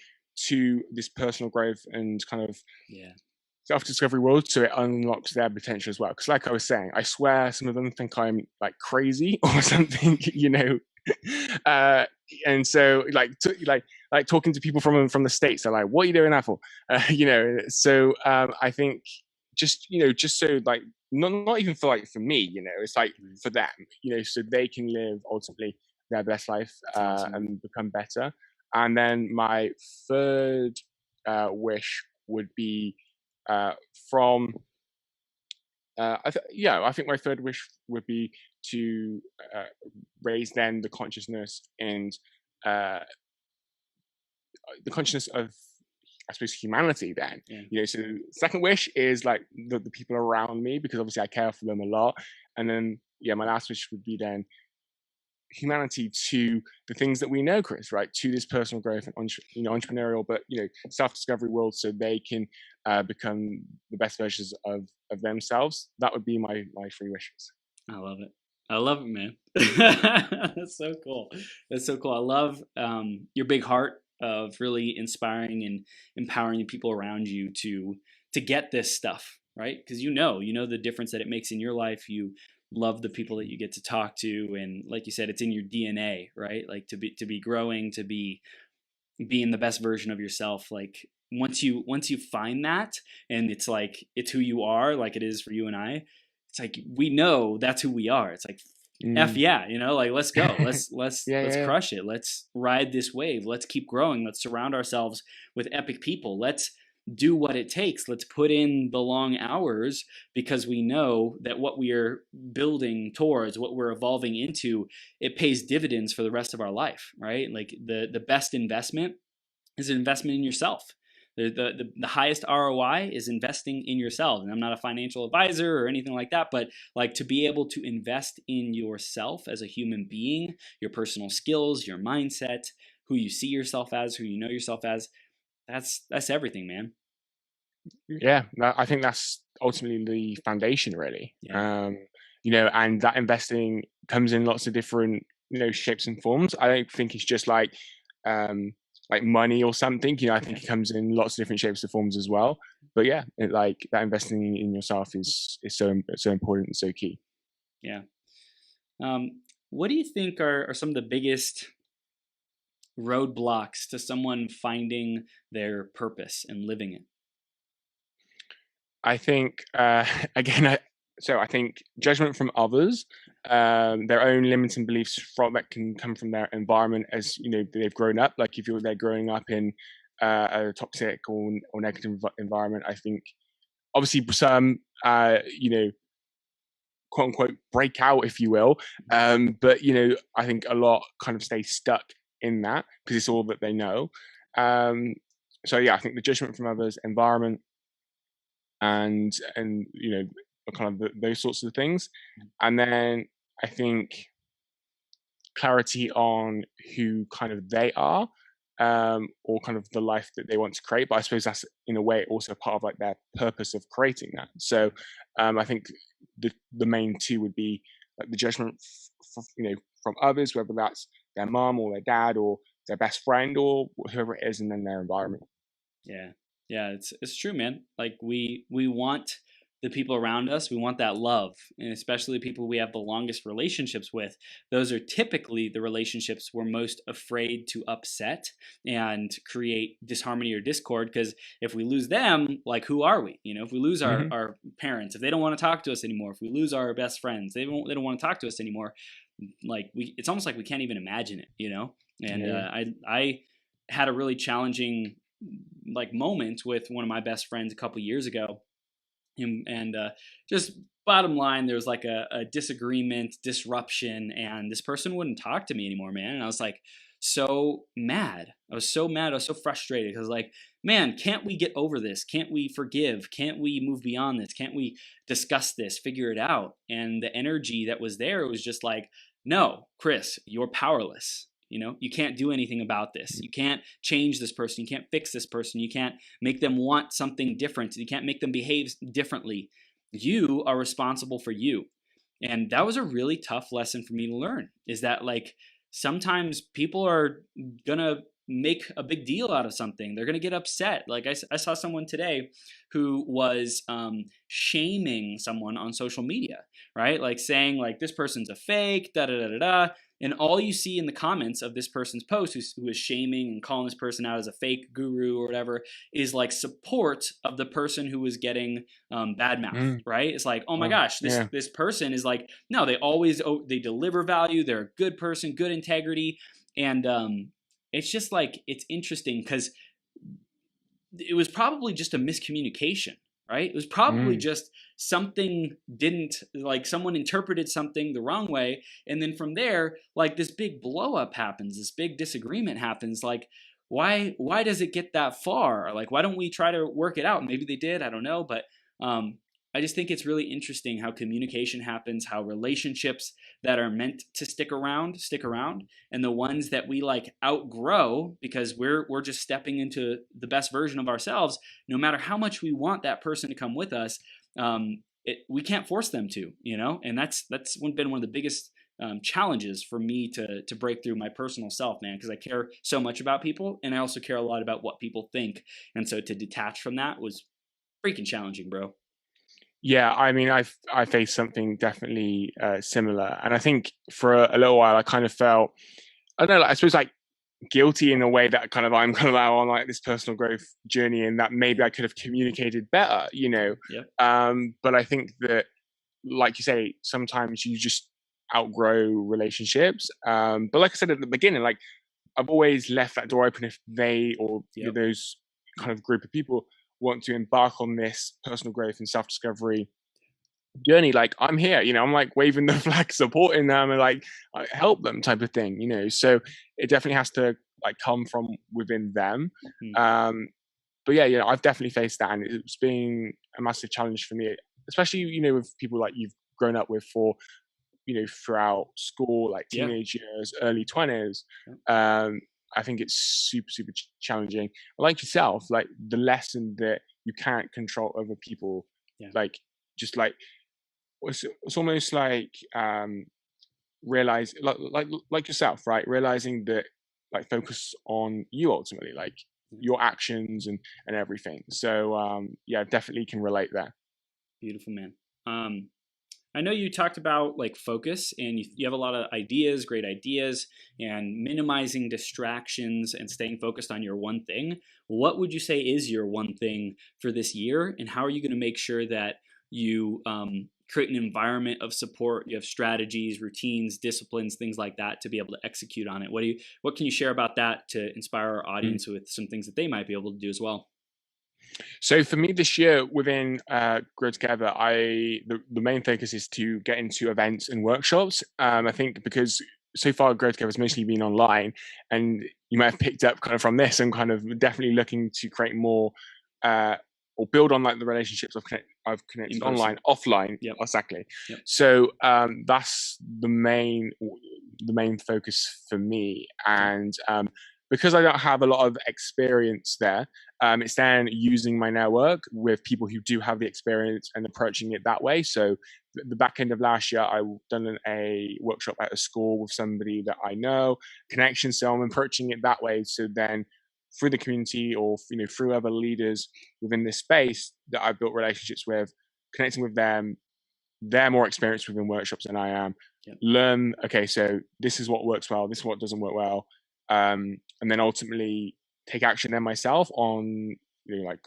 to this personal growth and kind of
Yeah.
self-discovery world, so it unlocks their potential as well. Because like I was saying, I swear some of them think I'm like crazy or something, and so like talking to people from the States, they're like, what are you doing that for? So I think just so like not even for like for me, it's like for them, so they can live ultimately their best life,
That's awesome.
and become better. And then my third wish would be from I think my third wish would be to raise then the consciousness and uh, the consciousness of, I suppose, humanity then.
Yeah.
So second wish is like the people around me, because obviously I care for them a lot. And then my last wish would be then humanity to the things that we know, Chris, right? To this personal growth and entrepreneurial, but self-discovery world, so they can become the best versions of themselves. That would be my 3 wishes.
I love it. I love it, man. That's so cool. That's so cool. I love your big heart of really inspiring and empowering the people around you to get this stuff, right? Because you know the difference that it makes in your life. You love the people that you get to talk to, and like you said, it's in your DNA, right? Like to be growing, to be being the best version of yourself. Like once you find that, and it's like it's who you are, like it is for you and I. It's like we know that's who we are. It's like F
Mm.
yeah, like let's go. Let's
Yeah.
crush it. Let's ride this wave. Let's keep growing. Let's surround ourselves with epic people. Let's do what it takes. Let's put in the long hours, because we know that what we are building towards, what we're evolving into, it pays dividends for the rest of our life, right? Like the best investment is an investment in yourself. The highest ROI is investing in yourself. And I'm not a financial advisor or anything like that, but like to be able to invest in yourself as a human being, your personal skills, your mindset, who you see yourself as, who you know yourself as, that's everything, man.
Yeah, I think that's ultimately the foundation, really.
Yeah.
And that investing comes in lots of different, shapes and forms. I don't think it's just um, like money or something. I think it comes in lots of different shapes and forms as well. But yeah, like that investing in yourself is so important and so key.
Yeah. What do you think are some of the biggest roadblocks to someone finding their purpose and living it?
I think again, I think judgment from others, their own limiting beliefs from that can come from their environment as they've grown up. Like if they're growing up in a toxic or negative environment, I think obviously some quote unquote break out, if you will. But I think a lot kind of stay stuck in that because it's all that they know. So yeah, I think the judgment from others, environment, and kind of those sorts of things. And then I think clarity on who kind of they are, or kind of the life that they want to create. But I suppose that's in a way also part of like their purpose of creating that. So I think the main two would be like the judgment from others, whether that's their mom or their dad or their best friend or whoever it is, and then their environment.
Yeah. Yeah, it's true, man. Like we want the people around us, we want that love, and especially the people we have the longest relationships with. Those are typically the relationships we're most afraid to upset and create disharmony or discord. Because if we lose them, like who are we? If we lose our
Hmm.
our parents, if they don't want to talk to us anymore, if we lose our best friends, they don't want to talk to us anymore. Like it's almost like we can't even imagine it. And
Yeah.
I had a really challenging like moment with one of my best friends a couple years ago, and just bottom line, there was like a disagreement, disruption, and this person wouldn't talk to me anymore, man. And I was like so mad. I was so mad. I was so frustrated because like, man, can't we get over this? Can't we forgive? Can't we move beyond this? Can't we discuss this, figure it out? And the energy that was there was just like, no, Chris, you're powerless. You can't do anything about this. You can't change this person. You can't fix this person. You can't make them want something different. You can't make them behave differently. You are responsible for you. And that was a really tough lesson for me to learn, is that like sometimes people are going to make a big deal out of something. They're going to get upset. Like I saw someone today who was shaming someone on social media, right? Like saying like this person's a fake, da da da da da. And all you see in the comments of this person's post, who is shaming and calling this person out as a fake guru or whatever, is like support of the person who was getting bad mouth,
Mm.
right? It's like, oh my
Wow.
gosh, this
Yeah.
this person is like, no, they deliver value, they're a good person, good integrity, and it's just like it's interesting because it was probably just a miscommunication, right? It was probably
Mm.
just something didn't like someone interpreted something the wrong way. And then from there, like this big blow up happens, this big disagreement happens. Like, why does it get that far? Like, why don't we try to work it out? Maybe they did, I don't know. But um, I just think it's really interesting how communication happens, how relationships that are meant to stick around, and the ones that we like outgrow because we're just stepping into the best version of ourselves. No matter how much we want that person to come with us, we can't force them to. And that's been one of the biggest challenges for me to break through my personal self, man, because I care so much about people, and I also care a lot about what people think, and so to detach from that was freaking challenging, bro.
Yeah, I mean, I faced something definitely similar, and I think for a little while I kind of felt, I don't know, like, I suppose like guilty in a way that kind of I'm kind of out on like this personal growth journey, and that maybe I could have communicated better, you know.
Yep.
But I think that, like you say, sometimes you just outgrow relationships. But like I said at the beginning, like I've always left that door open if they or
Yep.
those kind of group of people want to embark on this personal growth and self discovery journey. Like I'm here, I'm like waving the flag, supporting them, and like I help them type of thing. So it definitely has to like come from within them.
Mm.
Um, but yeah, I've definitely faced that, and it's been a massive challenge for me, especially with people like you've grown up with for throughout school, like
Yeah.
teenage years, early 20s.
Yep.
I think it's super, super challenging. Like yourself, like the lesson that you can't control other people,
Yeah.
like just like it's almost like realize like yourself, right? Realizing that like focus on you ultimately, like
Yeah.
your actions and everything. So yeah, definitely can relate there.
Beautiful, man. I know you talked about like focus, and you have a lot of ideas, great ideas, and minimizing distractions and staying focused on your one thing. What would you say is your one thing for this year, and how are you going to make sure that you create an environment of support? You have strategies, routines, disciplines, things like that to be able to execute on it. What can you share about that to inspire our audience with some things that they might be able to do as well?
So for me this year within Grow Together, the main focus is to get into events and workshops. I think because so far Grow Together has mostly been online, and you might have picked up kind of from this, and kind of definitely looking to create more or build on like the relationships I've
In
connected
person.
online, offline,
Yep.
exactly.
Yep.
So that's the main focus for me, and because I don't have a lot of experience there, it's then using my network with people who do have the experience and approaching it that way. So the back end of last year, I done a workshop at a school with somebody that I know, connection. So I'm approaching it that way. So then through the community or through other leaders within this space that I've built relationships with, connecting with them. They're more experienced within workshops than I am.
Yep.
Learn, okay, so this is what works well, this is what doesn't work well, and then ultimately take action then myself on like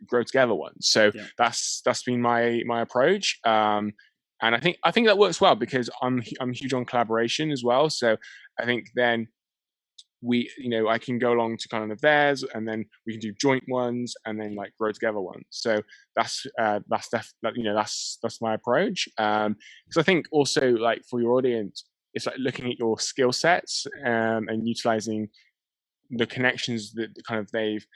grow together ones. So
Yeah.
that's been my approach, and I think that works well because I'm huge on collaboration as well. So I think then I can go along to kind of theirs, and then we can do joint ones, and then like grow together ones. So that's my approach. Because I think also like for your audience, it's like looking at your skill sets, and utilizing the connections that kind of they've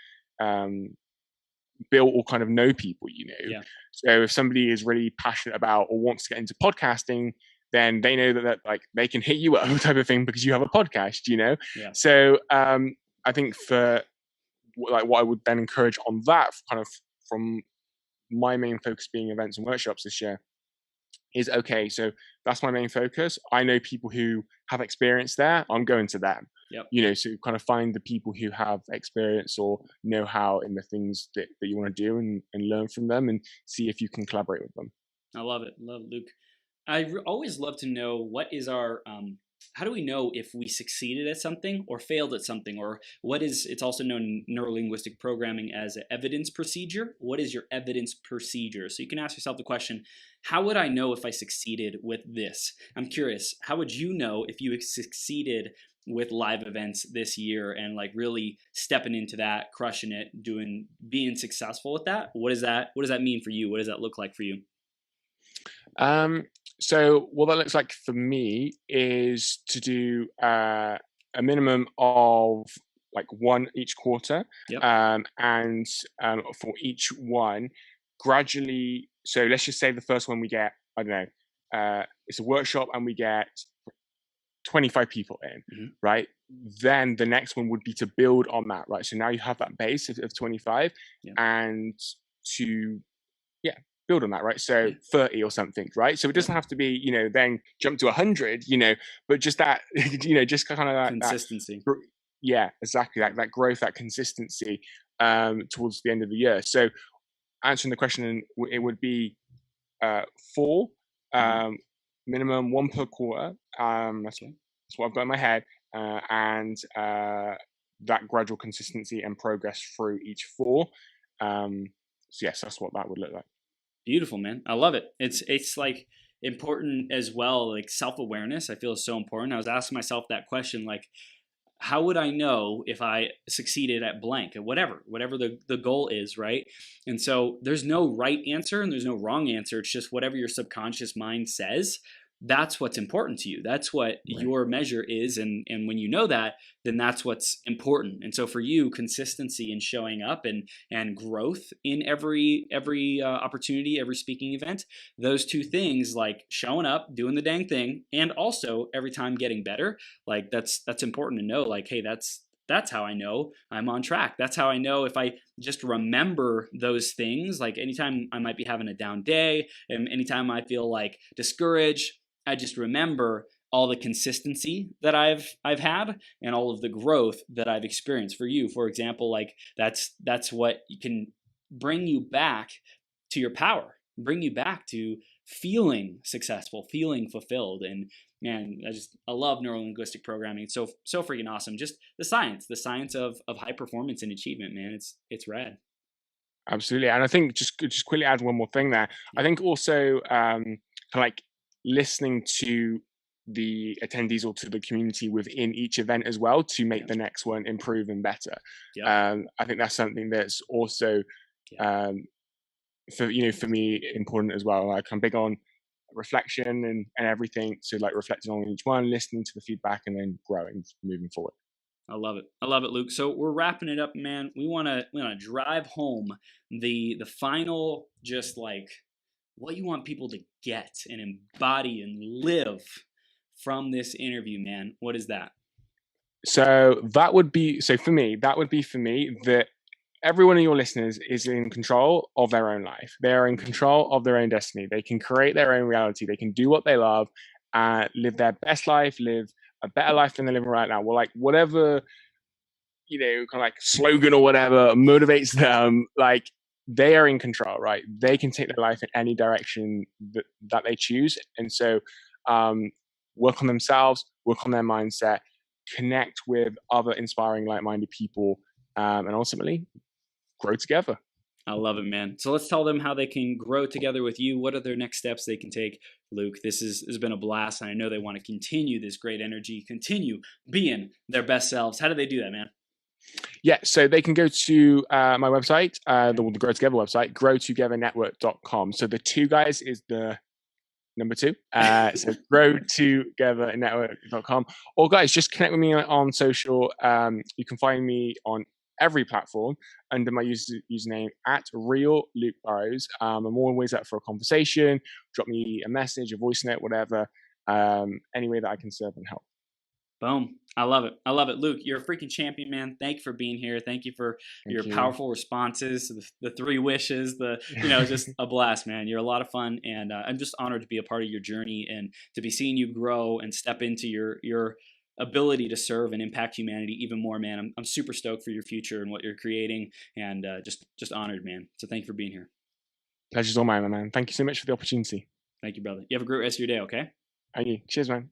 built or kind of know people.
Yeah.
So if somebody is really passionate about or wants to get into podcasting, then they know that like they can hit you up type of thing because you have a podcast.
Yeah.
So I think for like what I would then encourage on that kind of from my main focus being events and workshops this year is, okay, so that's my main focus. I know people who have experience there. I'm going to them.
Yep.
So kind of find the people who have experience or know-how in the things that you want to do, and learn from them and see if you can collaborate with them.
I love it. Love Luke. I always love to know what is our how do we know if we succeeded at something or failed at something, or it's also known in neurolinguistic programming as an evidence procedure. What is your evidence procedure? So you can ask yourself the question, how would I know if I succeeded with this? I'm curious, how would you know if you succeeded with live events this year and like really stepping into that, crushing it, being successful with that? What does that mean for you? What does that look like for you?
So what that looks like for me is to do a minimum of like one each quarter.
Yep.
And for each one, gradually. So let's just say the first one we get, I don't know, it's a workshop and we get 25 people in, right? Then the next one would be to build on that, right? So now you have that base of 25, and to build on that, right? So 30 or something, right? So it doesn't have to be, then jump to 100, but just that, just kind of that
consistency.
Exactly. That growth, that consistency towards the end of the year. So answering the question, it would be 4, minimum 1 per quarter. That's what I've got in my head, and that gradual consistency and progress through each 4. So yes, that's what that would look like.
Beautiful, man. I love it. It's like important as well. Like self-awareness, I feel is so important. I was asking myself that question, like, how would I know if I succeeded at blank, at whatever the goal is, right? And so there's no right answer and there's no wrong answer. It's just whatever your subconscious mind says. That's what's important to you. That's what your measure is. And when you know that, then that's what's important. And so for you, consistency in showing up and growth in every opportunity, every speaking event, those two things, like showing up, doing the dang thing, and also every time getting better, like that's important to know, like, hey, that's how I know I'm on track. That's how I know if I just remember those things, like anytime I might be having a down day and anytime I feel like discouraged, I just remember all the consistency that I've had and all of the growth that I've experienced. For you, for example, like that's what can bring you back to your power, bring you back to feeling successful, feeling fulfilled. And man, I love neurolinguistic programming. It's so freaking awesome. Just the science of high performance and achievement, man. It's rad.
Absolutely. And I think just quickly add one more thing there. I think also kind of like listening to the attendees or to the community within each event as well to make the next one improve and better. I think that's something that's also for me important as well. Like I'm big on reflection and everything, so like reflecting on each one, listening to the feedback, and then growing, moving forward.
I love it, Luke. So we're wrapping it up, man. We want to drive home the final, just like what you want people to get and embody and live from this interview, man. What is that?
So for me that every one of your listeners is in control of their own life. They're in control of their own destiny. They can create their own reality. They can do what they love, live their best life, live a better life than they're living right now. Well, like whatever kind of like slogan or whatever motivates them, like they are in control, right? They can take their life in any direction that they choose. And so work on themselves, work on their mindset, connect with other inspiring, like-minded people, and ultimately grow together.
I love it, man. So let's tell them how they can grow together with you. What are their next steps they can take, Luke? This has been a blast, and I know they want to continue this great energy, continue being their best selves. How do they do that, man?
Yeah, so they can go to my website, the Grow Together website, growtogethernetwork.com. So the two guys is the number two. So growtogethernetwork.com. Or guys, just connect with me on social. You can find me on every platform under my username at Real Luke Burrows. I'm always up for a conversation. Drop me a message, a voice note, whatever. Any way that I can serve and help.
Boom. I love it. I love it. Luke, you're a freaking champion, man. Thank you for being here. Thank you for your powerful responses, the three wishes, just a blast, man. You're a lot of fun. And I'm just honored to be a part of your journey and to be seeing you grow and step into your ability to serve and impact humanity even more, man. I'm super stoked for your future and what you're creating, and just honored, man. So thank you for being here.
Pleasure's all mine, man. Thank you so much for the opportunity.
Thank you, brother. You have a great rest of your day, okay?
And you. Cheers, man.